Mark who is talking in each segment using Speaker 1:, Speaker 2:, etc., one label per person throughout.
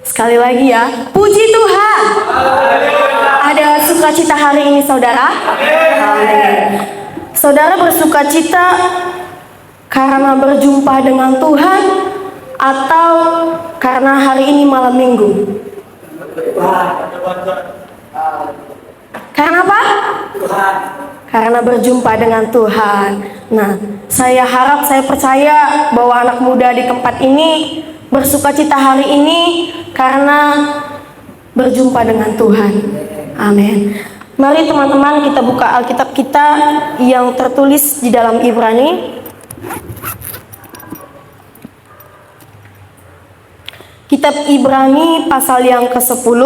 Speaker 1: Sekali lagi ya, puji Tuhan. Ada sukacita hari ini saudara? Amin. Saudara bersukacita karena berjumpa dengan Tuhan atau karena hari ini malam minggu? Karena apa? Karena berjumpa dengan Tuhan. Nah, saya harap, saya percaya bahwa anak muda di tempat ini bersukacita hari ini karena berjumpa dengan Tuhan. Amin. Mari teman-teman kita buka Alkitab kita yang tertulis di dalam Ibrani. Kitab Ibrani pasal yang ke-10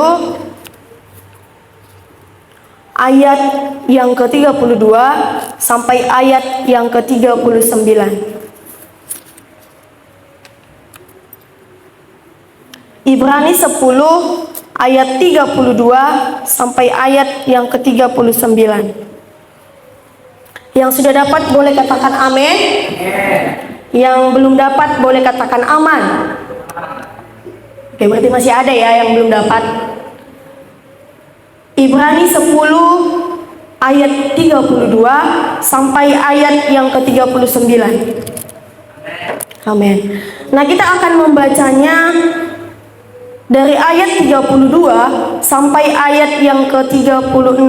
Speaker 1: ayat yang ke-32 sampai ayat yang ke-39. Ibrani 10 ayat 32 sampai ayat yang ke-39. Yang sudah dapat boleh katakan amin. Yang belum dapat boleh katakan aman. Oke, berarti masih ada ya yang belum dapat. Ibrani 10 ayat 32 sampai ayat yang ke-39. Amin. Nah, kita akan membacanya dari ayat 32 sampai ayat yang ke-36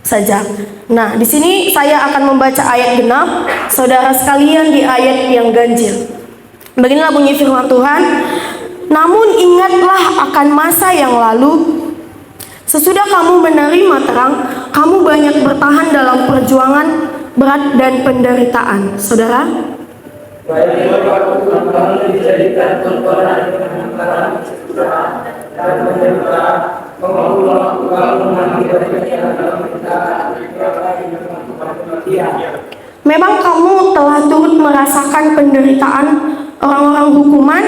Speaker 1: saja. Nah, di sini saya akan membaca ayat genap, saudara sekalian di ayat yang ganjil. Beginilah bunyi firman Tuhan. Namun ingatlah akan masa yang lalu. Sesudah kamu menerima terang, kamu banyak bertahan dalam perjuangan berat dan penderitaan. Saudara? Memang kamu telah turut merasakan penderitaan orang-orang hukuman,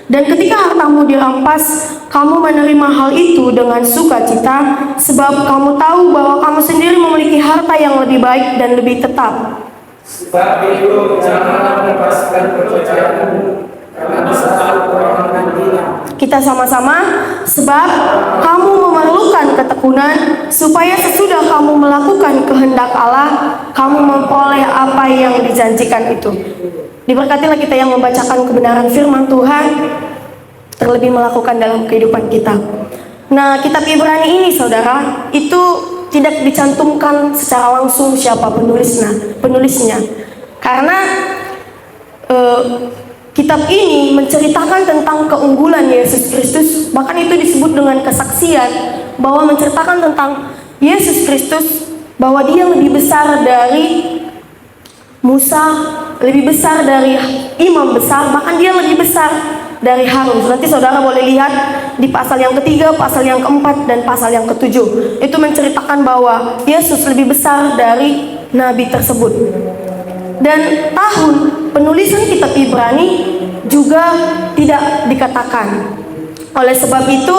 Speaker 1: dan ketika hartamu dirampas, kamu menerima hal itu dengan sukacita, sebab kamu tahu bahwa kamu sendiri memiliki harta yang lebih baik dan lebih tetap.
Speaker 2: Sebab itu janganlah melepaskan kepercayaanmu, karena bisa orang nantinya.
Speaker 1: Kita sama-sama, sebab kamu memerlukan ketekunan, supaya sesudah kamu melakukan kehendak Allah, kamu memperoleh apa yang dijanjikan itu. Diberkatilah kita yang membacakan kebenaran firman Tuhan, terlebih melakukan dalam kehidupan kita. Nah, kitab Ibrani ini saudara, itu tidak dicantumkan secara langsung siapa penulisnya. Karena kitab ini menceritakan tentang keunggulan Yesus Kristus. Bahkan itu disebut dengan kesaksian, bahwa menceritakan tentang Yesus Kristus, bahwa dia lebih besar dari Musa, lebih besar dari imam besar, bahkan dia lebih besar dari Harun. Nanti saudara boleh lihat di pasal yang ketiga, pasal yang keempat, dan pasal yang ketujuh. Itu menceritakan bahwa Yesus lebih besar dari nabi tersebut. Dan tahun penulisan kitab Ibrani juga tidak dikatakan. Oleh sebab itu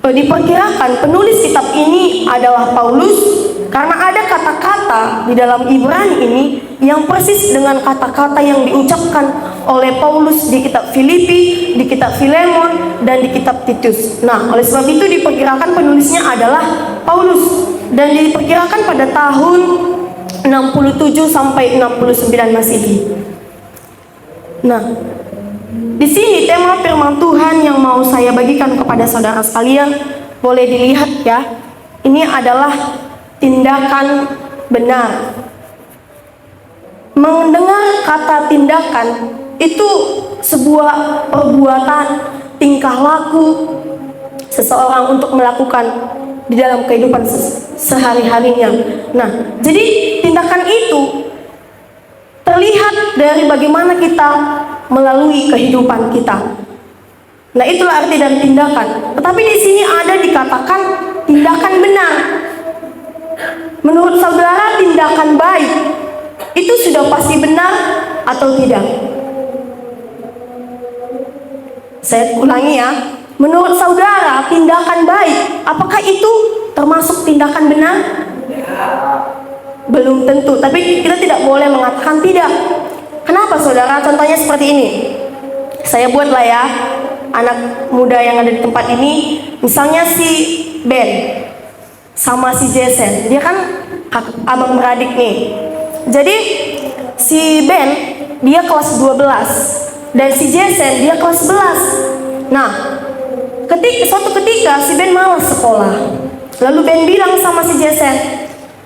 Speaker 1: diperkirakan penulis kitab ini adalah Paulus, karena ada kata-kata di dalam Ibrani ini yang persis dengan kata-kata yang diucapkan oleh Paulus di kitab Filipi, di kitab Filemon, dan di kitab Titus. Nah, oleh sebab itu diperkirakan penulisnya adalah Paulus, dan diperkirakan pada tahun 67 sampai 69 Masehi. Nah, di sini tema firman Tuhan yang mau saya bagikan kepada saudara sekalian, boleh dilihat ya. Ini adalah tindakan benar. Mendengar kata tindakan itu sebuah perbuatan, tingkah laku seseorang untuk melakukan di dalam kehidupan sehari-harinya. Nah, jadi tindakan itu terlihat dari bagaimana kita melalui kehidupan kita. Nah, itulah arti dari tindakan. Tetapi di sini ada dikatakan tindakan benar. Menurut saudara, tindakan baik itu sudah pasti benar atau tidak? Saya ulangi ya. Menurut saudara, tindakan baik, apakah itu termasuk tindakan benar? Belum tentu, tapi kita tidak boleh mengatakan tidak. Kenapa saudara? Contohnya seperti ini. Saya buatlah ya. anak muda yang ada di tempat ini, misalnya si Ben sama si Jason, dia kan abang beradik nih. Jadi si Ben dia kelas 12 dan si Jason dia kelas 11. Nah, suatu ketika si Ben malas sekolah. Lalu Ben bilang sama si Jason,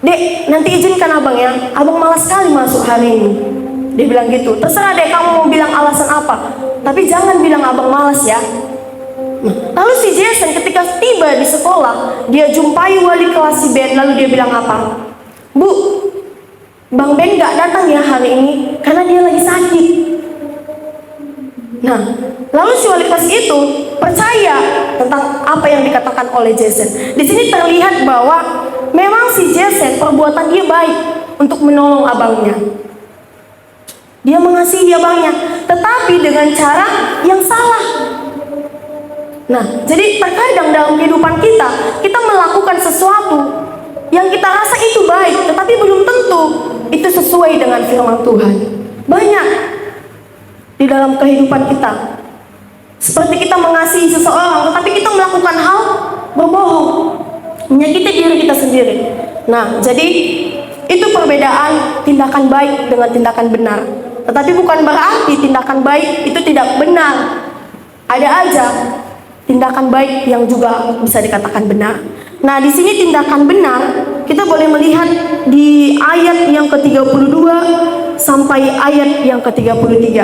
Speaker 1: "Dek, nanti izinkan abang ya, abang malas sekali masuk hari ini." Dia bilang gitu. "Terserah deh kamu mau bilang alasan apa, tapi jangan bilang abang malas ya." Lalu si Jason ketika tiba di sekolah, dia jumpai wali kelas si Ben. Lalu dia bilang apa? "Bu, Bang Ben gak datang ya hari ini karena dia lagi sakit." Nah, lalu si wali kelas itu percaya tentang apa yang dikatakan oleh Jason. Di sini terlihat bahwa memang si Jason perbuatan dia baik untuk menolong abangnya. Dia mengasihi abangnya, tetapi dengan cara yang salah. Nah, jadi terkadang dalam kehidupan kita melakukan sesuatu yang kita rasa itu baik, tetapi belum tentu itu sesuai dengan firman Tuhan. Banyak di dalam kehidupan kita, seperti kita mengasihi seseorang, tetapi kita melakukan hal berbohong, menyakiti diri kita sendiri. Nah, jadi itu perbedaan tindakan baik dengan tindakan benar. Tetapi bukan berarti tindakan baik itu tidak benar. Ada aja tindakan baik yang juga bisa dikatakan benar. Nah, di sini tindakan benar kita boleh melihat di ayat yang ke-32 sampai ayat yang ke-33.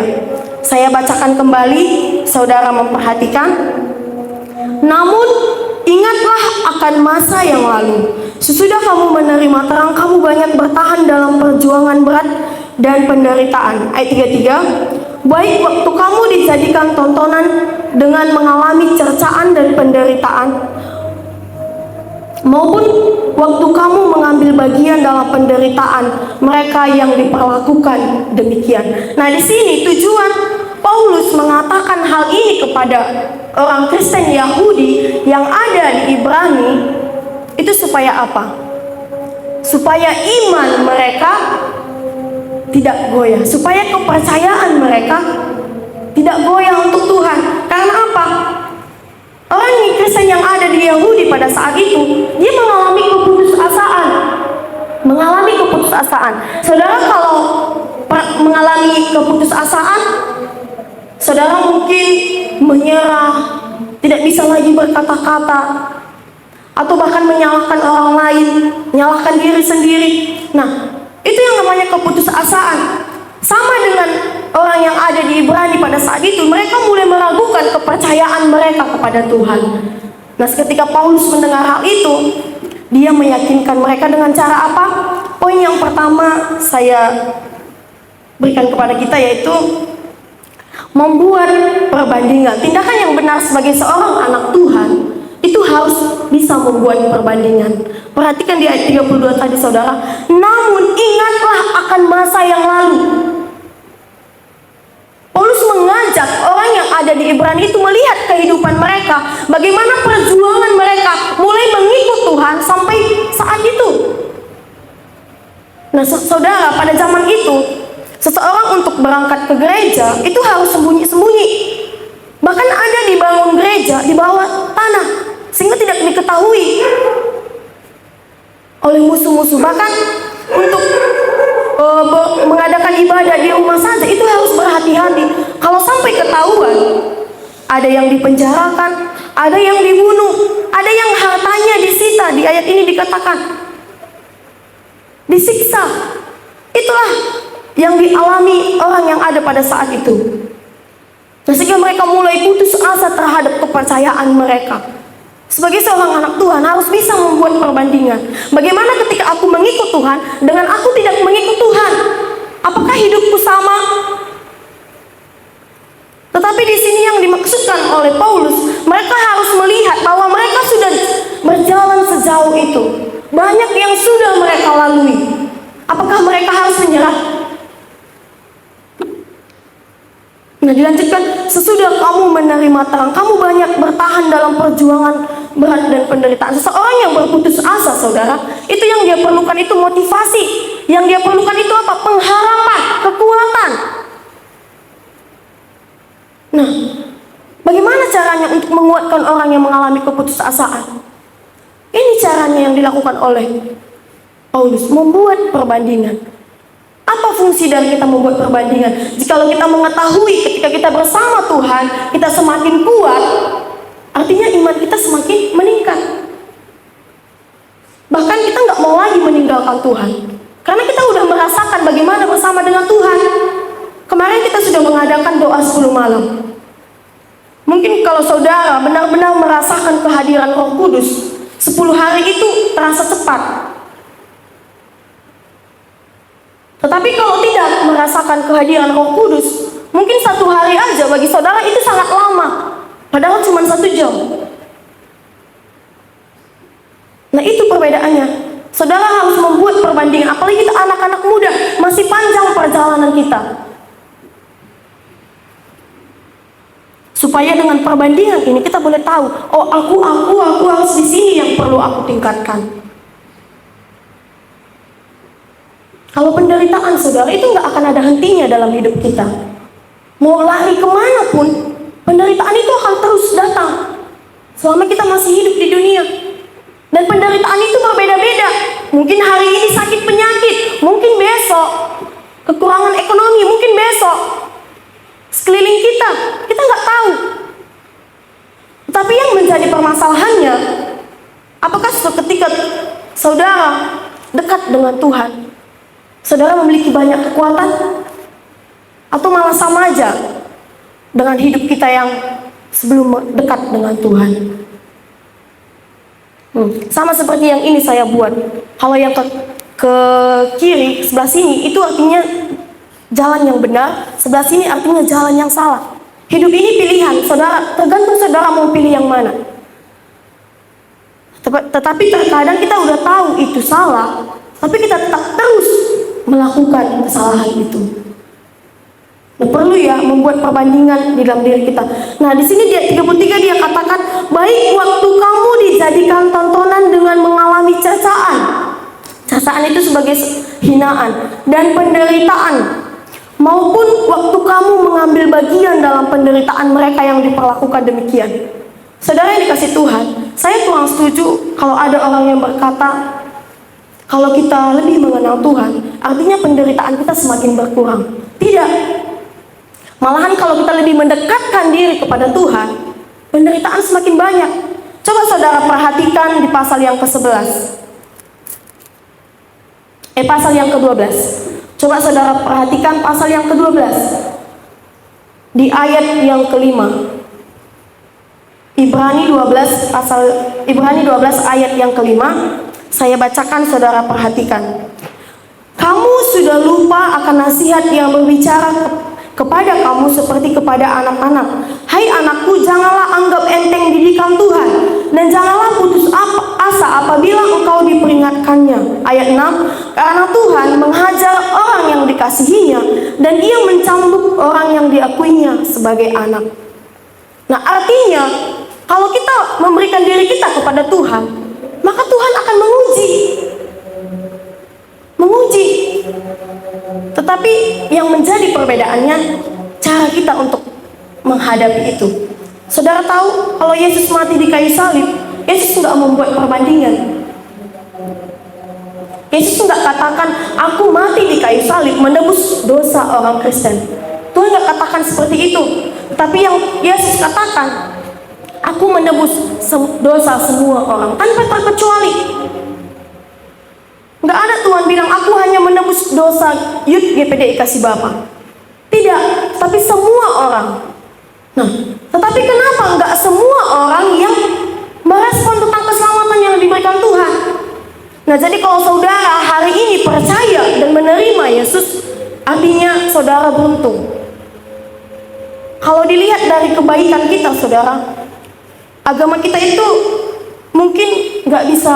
Speaker 1: Saya bacakan kembali, saudara memperhatikan. "Namun ingatlah akan masa yang lalu. Sesudah kamu menerima terang, kamu banyak bertahan dalam perjuangan berat dan penderitaan." Ayat 33. "Baik waktu kamu dijadikan tontonan dengan mengalami cercaan dan penderitaan, maupun waktu kamu mengambil bagian dalam penderitaan mereka yang diperlakukan demikian." Nah, di sini tujuan Paulus mengatakan hal ini kepada orang Kristen Yahudi yang ada di Ibrani itu supaya apa? Supaya iman mereka tidak goyah, supaya kepercayaan mereka tidak goyah untuk Tuhan. Karena apa? Orang Kristen yang ada di Yahudi pada saat itu, dia mengalami keputusasaan. Saudara kalau mengalami keputusasaan, saudara mungkin menyerah, tidak bisa lagi berkata-kata, atau bahkan menyalahkan orang lain, menyalahkan diri sendiri. Nah, itu yang namanya keputusasaan. Sama dengan orang yang ada di Ibrani pada saat itu, mereka mulai meragukan kepercayaan mereka kepada Tuhan. Nah, ketika Paulus mendengar hal itu, dia meyakinkan mereka dengan cara apa? Poin yang pertama saya berikan kepada kita yaitu membuat perbandingan. Tindakan yang benar sebagai seorang anak Tuhan itu harus bisa membuat perbandingan. Perhatikan di ayat 32 tadi, saudara. "Namun ingatlah akan masa yang lalu." Paulus mengajak orang yang ada di Ibrani itu melihat kehidupan mereka, bagaimana perjuangan mereka mulai mengikut Tuhan sampai saat itu. Nah, saudara, pada zaman itu seseorang untuk berangkat ke gereja itu harus sembunyi-sembunyi. Bahkan ada dibangun gereja di bawah tanah sehingga tidak diketahui oleh musuh-musuh. Bahkan untuk mengadakan ibadah di rumah saja itu harus berhati-hati. Kalau sampai ketahuan, ada yang dipenjarakan, ada yang dibunuh, ada yang hartanya disita. Di ayat ini dikatakan disiksa. Itulah yang dialami orang yang ada pada saat itu. Nah, sehingga mereka mulai putus asa terhadap kepercayaan mereka. Sebagai seorang anak Tuhan harus bisa membuat perbandingan. Bagaimana ketika aku mengikut Tuhan dengan aku tidak mengikut Tuhan? Apakah hidupku sama? Tetapi di sini yang dimaksudkan oleh Paulus, mereka harus melihat bahwa mereka sudah berjalan sejauh itu. Banyak yang sudah mereka lalui. Apakah mereka harus menyerah? Nah, dilanjutkan, "Sesudah kamu menerima terang, kamu banyak bertahan dalam perjuangan berat dan penderitaan." Seseorang yang berputus asa, saudara, itu yang dia perlukan itu motivasi. Yang dia perlukan itu apa? Pengharapan, kekuatan. Nah, bagaimana cara caranya untuk menguatkan orang yang mengalami keputusasaan? Ini caranya yang dilakukan oleh Paulus, membuat perbandingan. Apa fungsi dari kita membuat perbandingan? Jikalau kita mengetahui ketika kita bersama Tuhan, kita semakin kuat, artinya iman kita semakin meningkat. Bahkan kita nggak mau lagi meninggalkan Tuhan, karena kita udah merasakan bagaimana bersama dengan Tuhan. Kemarin kita sudah mengadakan doa 10 malam. Mungkin kalau saudara benar-benar merasakan kehadiran Roh Kudus, 10 hari itu terasa cepat. Tetapi kalau tidak merasakan kehadiran Roh Kudus, mungkin 1 hari aja bagi saudara itu sangat lama, padahal cuma 1 jam. Nah, itu perbedaannya. Saudara harus membuat perbandingan, apalagi kita anak-anak muda, masih panjang perjalanan kita. Supaya dengan perbandingan ini kita boleh tahu, oh aku harus di sini yang perlu aku tingkatkan. Kalau penderitaan saudara itu nggak akan ada hentinya dalam hidup kita. Mau lari kemana pun, penderitaan itu akan terus datang selama kita masih hidup di dunia. Dan penderitaan itu berbeda-beda. Mungkin hari ini sakit penyakit, mungkin besok kekurangan ekonomi, mungkin besok sekeliling kita nggak tahu. Tapi yang menjadi permasalahannya, apakah ketika saudara dekat dengan Tuhan, saudara memiliki banyak kekuatan, atau malah sama aja dengan hidup kita yang sebelum dekat dengan Tuhan? Sama seperti yang ini saya buat. Kalau yang ke kiri sebelah sini itu artinya jalan yang benar, sebelah sini artinya jalan yang salah. Hidup ini pilihan, saudara, tergantung saudara mau pilih yang mana. Tetapi terkadang kita udah tahu itu salah, tapi kita tetap terus melakukan kesalahan itu. Nah, perlu ya membuat perbandingan di dalam diri kita. Nah, di sini dia 33 dia katakan, baik waktu kamu dijadikan tontonan dengan mengalami cacaan. Cacaan itu sebagai hinaan dan penderitaan, maupun waktu kamu mengambil bagian dalam penderitaan mereka yang diperlakukan demikian. Saudara yang dikasih Tuhan, saya kurang setuju kalau ada orang yang berkata, kalau kita lebih mengenal Tuhan, artinya penderitaan kita semakin berkurang. Tidak. Malahan kalau kita lebih mendekatkan diri kepada Tuhan, penderitaan semakin banyak. Coba saudara perhatikan di pasal yang ke-11. Pasal yang ke-12. Coba saudara perhatikan pasal yang ke-12. Di ayat yang ke-5. Ibrani 12 ayat yang ke-5. Saya bacakan, saudara perhatikan. Kamu sudah lupa akan nasihat yang berbicara kepada kamu seperti kepada anak-anak. Hai anakku, janganlah anggap enteng didikan Tuhan, dan janganlah putus asa apabila engkau diperingatkannya. Ayat 6, karena Tuhan menghajar orang yang dikasihinya, dan ia mencambuk orang yang diakuinya sebagai anak. Nah, artinya kalau kita memberikan diri kita kepada Tuhan, maka Tuhan akan menguji. Tetapi yang menjadi perbedaannya cara kita untuk menghadapi itu. Saudara tahu kalau Yesus mati di kayu salib, Yesus tidak membuat perbandingan. Yesus tidak katakan aku mati di kayu salib menebus dosa orang Kristen. Tuhan tidak katakan seperti itu. Tapi yang Yesus katakan, aku menebus dosa semua orang tanpa terkecuali. Nggak ada Tuhan bilang aku hanya menebus dosa Youth GPDI Kasih Bapa. Tidak, tapi semua orang. Nah, tetapi kenapa nggak semua orang yang merespon tentang keselamatan yang diberikan Tuhan? Nah, jadi kalau saudara hari ini percaya dan menerima Yesus, artinya saudara beruntung. Kalau dilihat dari kebaikan kita, saudara, agama kita itu mungkin nggak bisa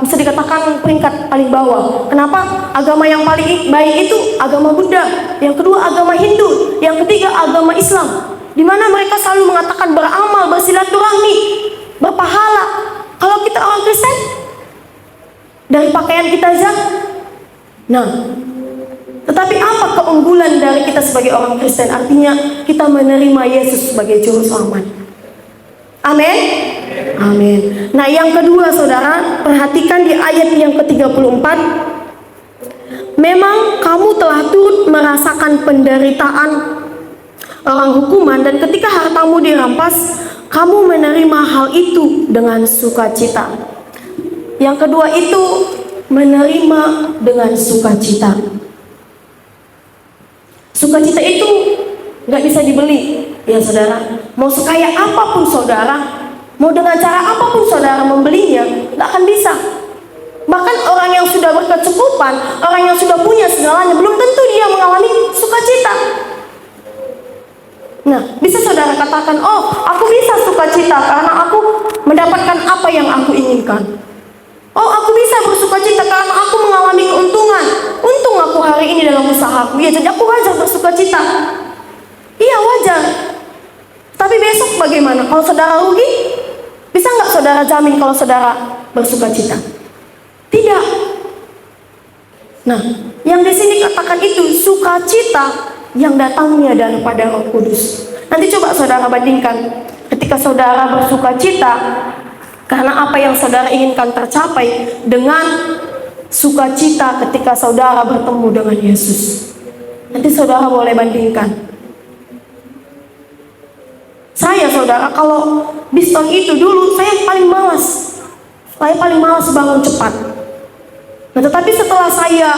Speaker 1: dikatakan peringkat paling bawah. Kenapa? Agama yang paling baik itu agama Buddha, yang kedua agama Hindu, yang ketiga agama Islam, di mana mereka selalu mengatakan beramal, bersilaturahmi, berpahala. Kalau kita orang Kristen, dari pakaian kita aja. Nah, tetapi apa keunggulan dari kita sebagai orang Kristen? Artinya kita menerima Yesus sebagai juru selamat. Amin. Amin. Nah, yang kedua saudara, perhatikan di ayat yang ke-34. Memang kamu telah turut merasakan penderitaan orang hukuman, dan ketika hartamu dirampas, kamu menerima hal itu dengan sukacita. Yang kedua itu menerima dengan sukacita. Sukacita itu nggak bisa dibeli, ya saudara. Mau sekaya apapun saudara, mau dengan cara apapun saudara membelinya, nggak akan bisa. Bahkan orang yang sudah berkecukupan, orang yang sudah punya segalanya, belum tentu dia mengalami sukacita. Nah, bisa saudara katakan, oh, aku bisa sukacita karena aku mendapatkan apa yang aku inginkan. Oh, aku bisa bersukacita karena aku mengalami keuntungan. Untung aku hari ini dalam usahaku. Ya, jadi aku wajar bersukacita. Iya, wajar. Tapi besok bagaimana? Kalau saudara rugi, bisa nggak saudara jamin kalau saudara bersukacita? Tidak. Nah, yang di sini katakan itu sukacita yang datangnya daripada Roh Kudus. Nanti coba saudara bandingkan ketika saudara bersukacita karena apa yang saudara inginkan tercapai dengan sukacita ketika saudara bertemu dengan Yesus. Nanti saudara boleh bandingkan. Saya saudara, kalau Biston itu dulu saya paling malas. Saya paling malas bangun cepat. Nah, tetapi setelah saya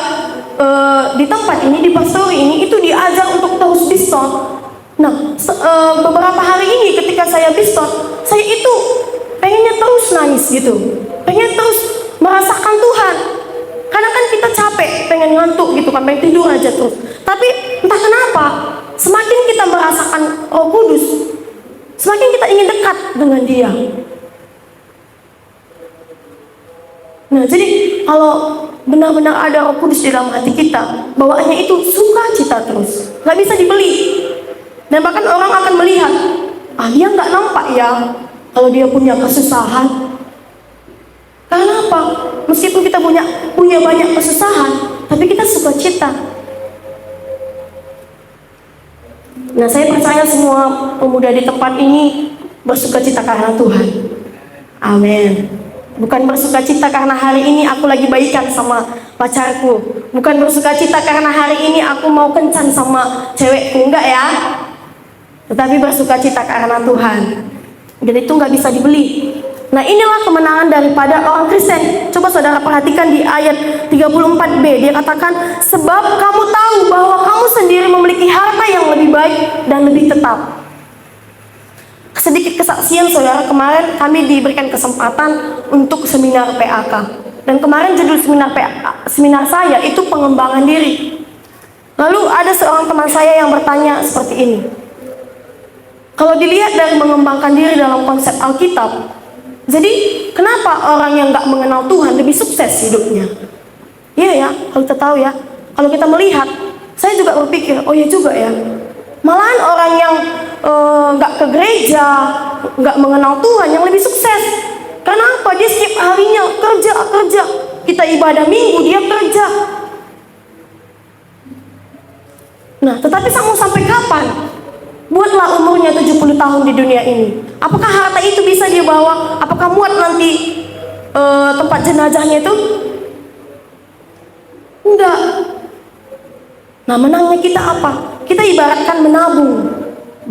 Speaker 1: di tempat ini, di pastori ini, itu diajar untuk terus Biston. Nah, beberapa hari ini ketika saya Biston, saya itu pengennya terus nangis gitu, pengen terus merasakan Tuhan. Karena kan kita capek, pengen ngantuk gitu kan, pengen tidur aja terus. Tapi entah kenapa, semakin kita merasakan Roh Kudus, semakin kita ingin dekat dengan Dia. Nah, jadi kalau benar-benar ada Roh Kudus di dalam hati kita, bawaannya itu sukacita terus, nggak bisa dibeli. Dan bahkan orang akan melihat, dia nggak nampak ya kalau dia punya kesusahan. Karena apa? Meskipun kita punya banyak kesusahan, tapi kita sukacita. Nah, saya percaya semua pemuda di tempat ini bersukacita karena Tuhan. Amin. Bukan bersukacita karena hari ini aku lagi baikan sama pacarku. Bukan bersukacita karena hari ini aku mau kencan sama cewekku. Enggak ya. Tetapi bersukacita karena Tuhan. Dan itu nggak bisa dibeli. Nah, inilah kemenangan daripada orang Kristen. Coba saudara perhatikan di ayat 34b. Dia katakan, sebab kamu tahu bahwa kamu sendiri memiliki harta yang lebih baik dan lebih tetap. Sedikit kesaksian saudara, kemarin kami diberikan kesempatan untuk seminar PAK. Dan kemarin judul seminar saya itu pengembangan diri. Lalu ada seorang teman saya yang bertanya seperti ini. Kalau dilihat dari mengembangkan diri dalam konsep Alkitab, jadi kenapa orang yang nggak mengenal Tuhan lebih sukses hidupnya? Iya ya, kalau kita tahu ya. Kalau kita melihat, saya juga berpikir, oh ya juga ya. Malahan orang yang nggak ke gereja, nggak mengenal Tuhan yang lebih sukses. Karena apa? Dia setiap harinya kerja. Kita ibadah minggu, dia kerja. Nah, tetapi mau sampai kapan? Buatlah umurnya 70 tahun di dunia ini. Apakah harta itu bisa dia bawa? Apakah muat nanti tempat jenazahnya itu? Enggak. Nah, menangnya kita apa? Kita ibaratkan menabung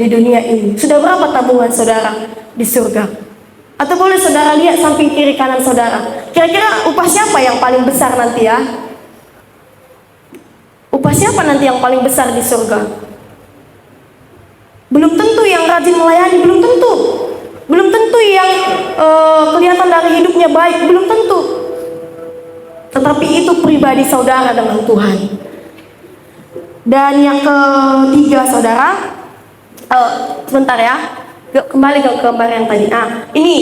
Speaker 1: di dunia ini. Sudah berapa tabungan saudara di surga? Atau boleh saudara lihat samping kiri kanan saudara. Kira-kira upah siapa yang paling besar nanti ya? Upah siapa nanti yang paling besar di surga? Belum tentu yang rajin melayani, belum tentu. Belum tentu yang kelihatan dari hidupnya baik, belum tentu. Tetapi itu pribadi saudara dengan Tuhan. Dan yang ketiga saudara, sebentar ya, kembali ke gambar yang tadi. Ini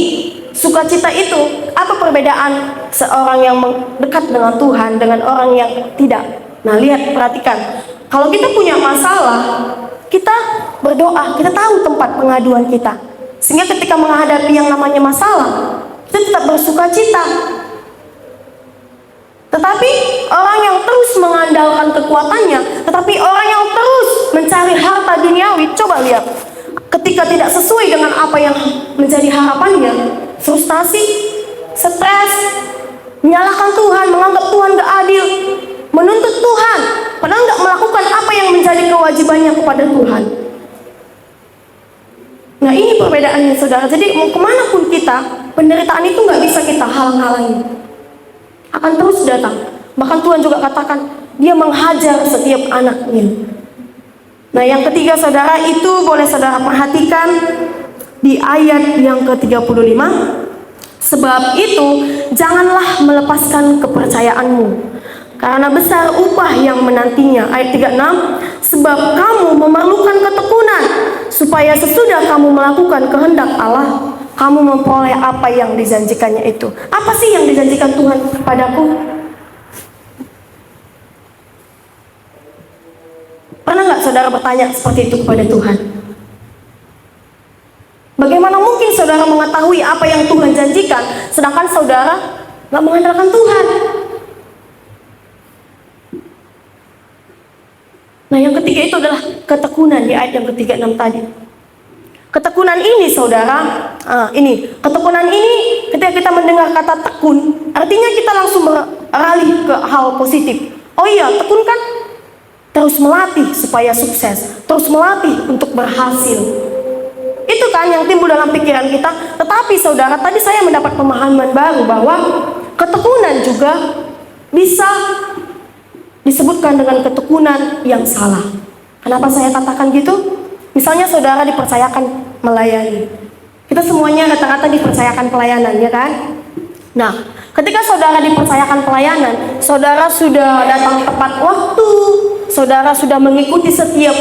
Speaker 1: sukacita itu, apa perbedaan seorang yang dekat dengan Tuhan dengan orang yang tidak? Nah, lihat, perhatikan. Kalau kita punya masalah, kita berdoa, kita tahu tempat pengaduan kita. Sehingga ketika menghadapi yang namanya masalah, kita tetap bersukacita. Tetapi orang yang terus mengandalkan kekuatannya, tetapi orang yang terus mencari harta duniawi, coba lihat. ketika tidak sesuai dengan apa yang menjadi harapannya, frustasi, stres, menyalahkan Tuhan, menganggap Tuhan gak adil, menuntut Tuhan, padahal gak melakukan apa yang menjadi kewajibannya kepada Tuhan. Nah, ini perbedaannya, saudara. Jadi mau kemana pun kita, penderitaan itu gak bisa kita halang-halangi, akan terus datang. Bahkan Tuhan juga katakan, Dia menghajar setiap anaknya. Nah, yang ketiga, saudara, itu boleh saudara perhatikan di ayat yang ke-35. Sebab itu, janganlah melepaskan kepercayaanmu, karena besar upah yang menantinya. Ayat 36, sebab kamu memerlukan ketekunan, supaya sesudah kamu melakukan kehendak Allah, kamu memperoleh apa yang dijanjikannya itu. Apa sih yang dijanjikan Tuhan kepadaku? Pernah nggak saudara bertanya seperti itu kepada Tuhan? Bagaimana mungkin saudara mengetahui apa yang Tuhan janjikan, sedangkan saudara nggak mengandalkan Tuhan? Nah, yang ketiga itu adalah ketekunan di ayat yang ke-36 tadi. Ketekunan ini, saudara, ketekunan ini ketika kita mendengar kata tekun, artinya kita langsung beralih ke hal positif. Oh iya, tekun kan terus melatih supaya sukses, terus melatih untuk berhasil. Itu kan yang timbul dalam pikiran kita. Tetapi saudara, tadi saya mendapat pemahaman baru bahwa ketekunan juga bisa disebutkan dengan ketekunan yang salah. Kenapa saya katakan gitu? Misalnya saudara dipercayakan melayani. Kita semuanya rata-rata dipercayakan pelayanan, ya kan? Nah, ketika saudara dipercayakan pelayanan, saudara sudah datang tepat waktu, saudara sudah mengikuti setiap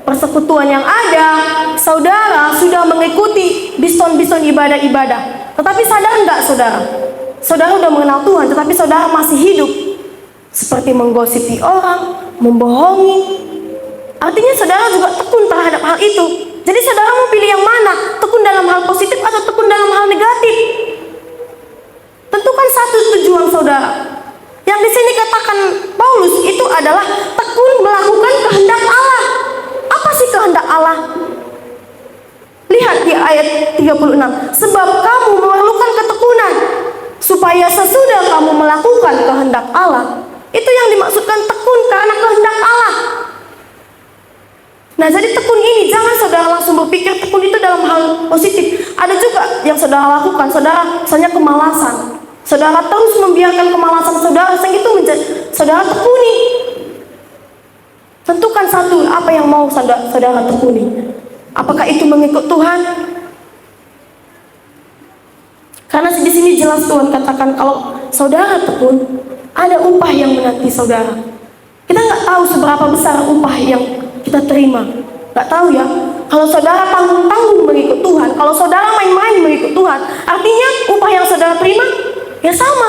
Speaker 1: persekutuan yang ada, saudara sudah mengikuti bison-bison ibadah-ibadah. Tetapi sadar enggak saudara? Saudara sudah mengenal Tuhan, tetapi saudara masih hidup seperti menggosipi orang, membohongi. Artinya saudara juga tekun terhadap hal itu. Jadi saudara mau pilih yang mana? Tekun dalam hal positif atau tekun dalam hal negatif? Tentukan satu tujuan saudara. Yang di sini katakan Paulus itu adalah tekun melakukan kehendak Allah. Apa sih kehendak Allah? Lihat di ayat 36. Sebab kamu memerlukan ketekunan, supaya sesudah kamu melakukan kehendak Allah. Itu yang dimaksudkan tekun karena kehendak Allah. Nah, jadi tekun ini jangan saudara langsung berpikir tekun itu dalam hal positif. Ada juga yang saudara lakukan, saudara misalnya kemalasan. Saudara terus membiarkan kemalasan saudara, sehingga itu menjadi saudara tekuni. Tentukan satu, apa yang mau saudara tekuni. Apakah itu mengikut Tuhan? Karena di sini jelas Tuhan katakan kalau saudara tekun, ada upah yang menanti saudara. Kita nggak tahu seberapa besar upah yang kita terima, nggak tahu ya. Kalau saudara tanggung-tanggung mengikut Tuhan, kalau saudara main-main mengikut Tuhan, artinya upah yang saudara terima ya sama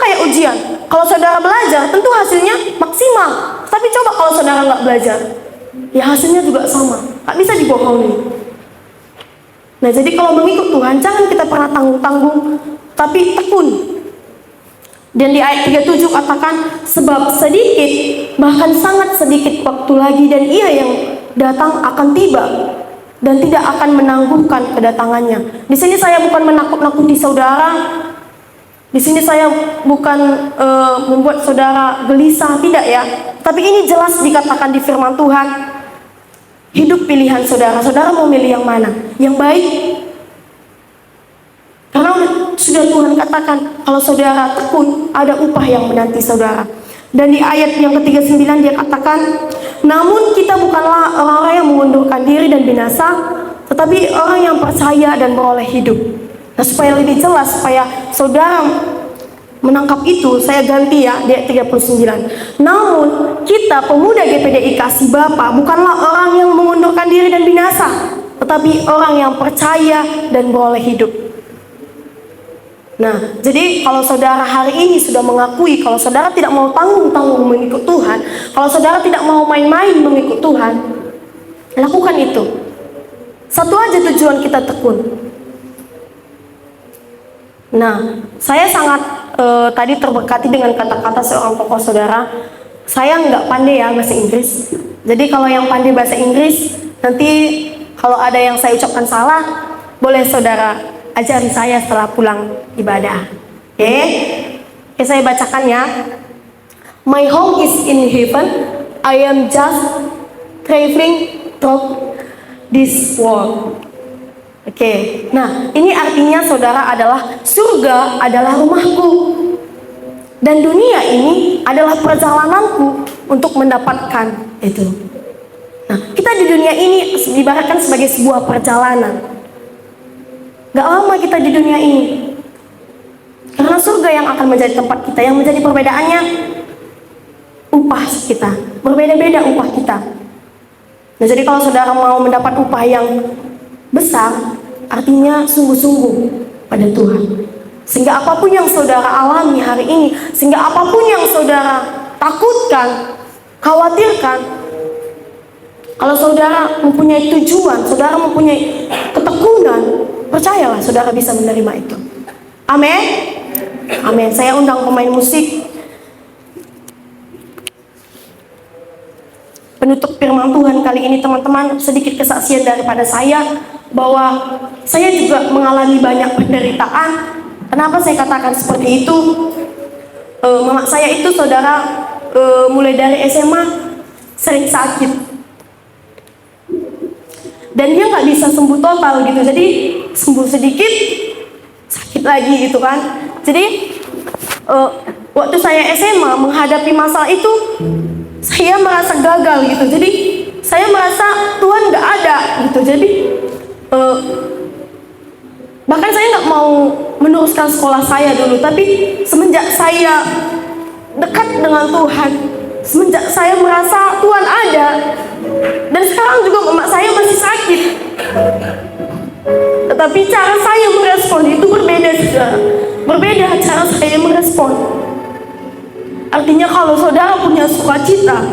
Speaker 1: kayak ujian. Kalau saudara belajar, tentu hasilnya maksimal. Tapi coba kalau saudara nggak belajar, ya hasilnya juga sama, nggak bisa dibohongi. Nah, jadi kalau mengikut Tuhan, jangan kita pernah tanggung-tanggung, tapi tekun. Dan di ayat 37 katakan, sebab sedikit, bahkan sangat sedikit waktu lagi, dan Ia yang datang akan tiba, dan tidak akan menangguhkan kedatangannya. Di sini saya bukan menakut-nakuti saudara. Di sini saya bukan membuat saudara gelisah, tidak ya. Tapi ini jelas dikatakan di firman Tuhan. Hidup pilihan saudara. Saudara mau milih yang mana? Yang baik? Karena sudah Tuhan katakan, kalau saudara tekun, ada upah yang menanti saudara. Dan di ayat yang ke-39 dia katakan, namun kita bukanlah orang-orang yang mengundurkan diri dan binasa, tetapi orang yang percaya dan beroleh hidup. Nah, supaya lebih jelas, supaya saudara menangkap itu, saya ganti ya di ayat 39. Namun kita pemuda GPDI Kasih Bapa bukanlah orang yang mengundurkan diri dan binasa, tetapi orang yang percaya dan beroleh hidup. Nah, jadi kalau saudara hari ini sudah mengakui kalau saudara tidak mau tanggung-tanggung mengikut Tuhan, kalau saudara tidak mau main-main mengikut Tuhan, lakukan itu. Satu aja tujuan kita tekun. Nah, saya sangat tadi terberkati dengan kata-kata seorang tokoh saudara. Saya nggak pandai ya bahasa Inggris. Jadi kalau yang pandai bahasa Inggris, nanti Kalau ada yang saya ucapkan salah, boleh saudara ajari saya setelah pulang ibadah. Oke, Oke, saya bacakan ya. My home is in heaven. I am just traveling through this world. Oke, nah ini artinya saudara adalah surga adalah rumahku. Dan dunia ini adalah perjalananku untuk mendapatkan itu. Nah, kita di dunia ini diibaratkan sebagai sebuah perjalanan. Gak lama kita di dunia ini. Karena surga yang akan menjadi tempat kita. Yang menjadi perbedaannya upah kita. Berbeda-beda upah kita. Nah, jadi kalau saudara mau mendapat upah yang besar, artinya sungguh-sungguh pada Tuhan. Sehingga apapun yang saudara alami hari ini, sehingga apapun yang saudara takutkan, khawatirkan, kalau saudara mempunyai tujuan, saudara mempunyai ketekunan, percayalah saudara bisa menerima itu. Amin. Amin. Saya undang pemain musik penutup firman Tuhan kali ini, teman-teman. Sedikit kesaksian daripada saya bahwa saya juga mengalami banyak penderitaan. Kenapa saya katakan seperti itu? Mama saya itu saudara mulai dari SMA sering sakit. Dan dia nggak bisa sembuh total gitu, jadi sembuh sedikit, sakit lagi gitu kan. Jadi waktu saya SMA menghadapi masalah itu, saya merasa gagal gitu. Jadi saya merasa Tuhan nggak ada gitu. Jadi bahkan saya nggak mau meneruskan sekolah saya dulu. Tapi semenjak saya dekat dengan Tuhan, semenjak saya merasa Tuhan ada, dan sekarang juga mama saya masih sakit, tetapi cara saya merespon itu berbeda juga. Berbeda cara saya merespon. Artinya kalau saudara punya sukacita,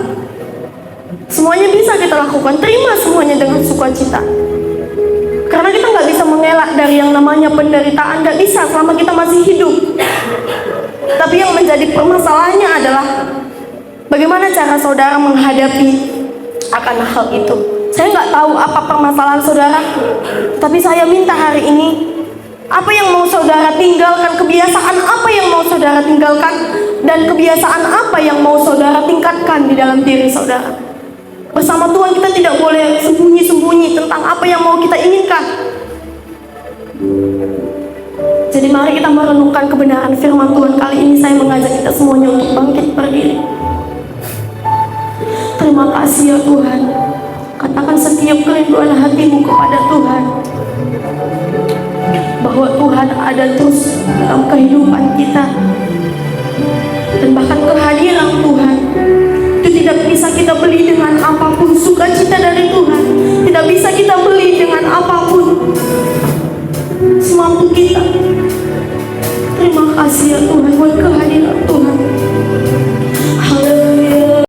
Speaker 1: semuanya bisa kita lakukan. Terima semuanya dengan sukacita. Karena kita nggak bisa mengelak dari yang namanya penderitaan, nggak bisa selama kita masih hidup. Tapi yang menjadi permasalahannya adalah bagaimana cara saudara menghadapi akan hal itu. Saya nggak tahu apa permasalahan saudara, tapi saya minta hari ini, apa yang mau saudara tinggalkan, kebiasaan apa yang mau saudara tinggalkan, dan kebiasaan apa yang mau saudara tingkatkan di dalam diri saudara. Bersama Tuhan kita tidak boleh sembunyi-sembunyi tentang apa yang mau kita inginkan. Jadi mari kita merenungkan kebenaran firman Tuhan. Kali ini saya mengajak kita semuanya untuk bangkit berdiri. Terima kasih ya Tuhan. Katakan setiap kerinduan hatimu kepada Tuhan, bahwa Tuhan ada terus dalam kehidupan kita. Dan bahkan kehadiran Tuhan itu tidak bisa kita beli dengan apapun. Sukacita dan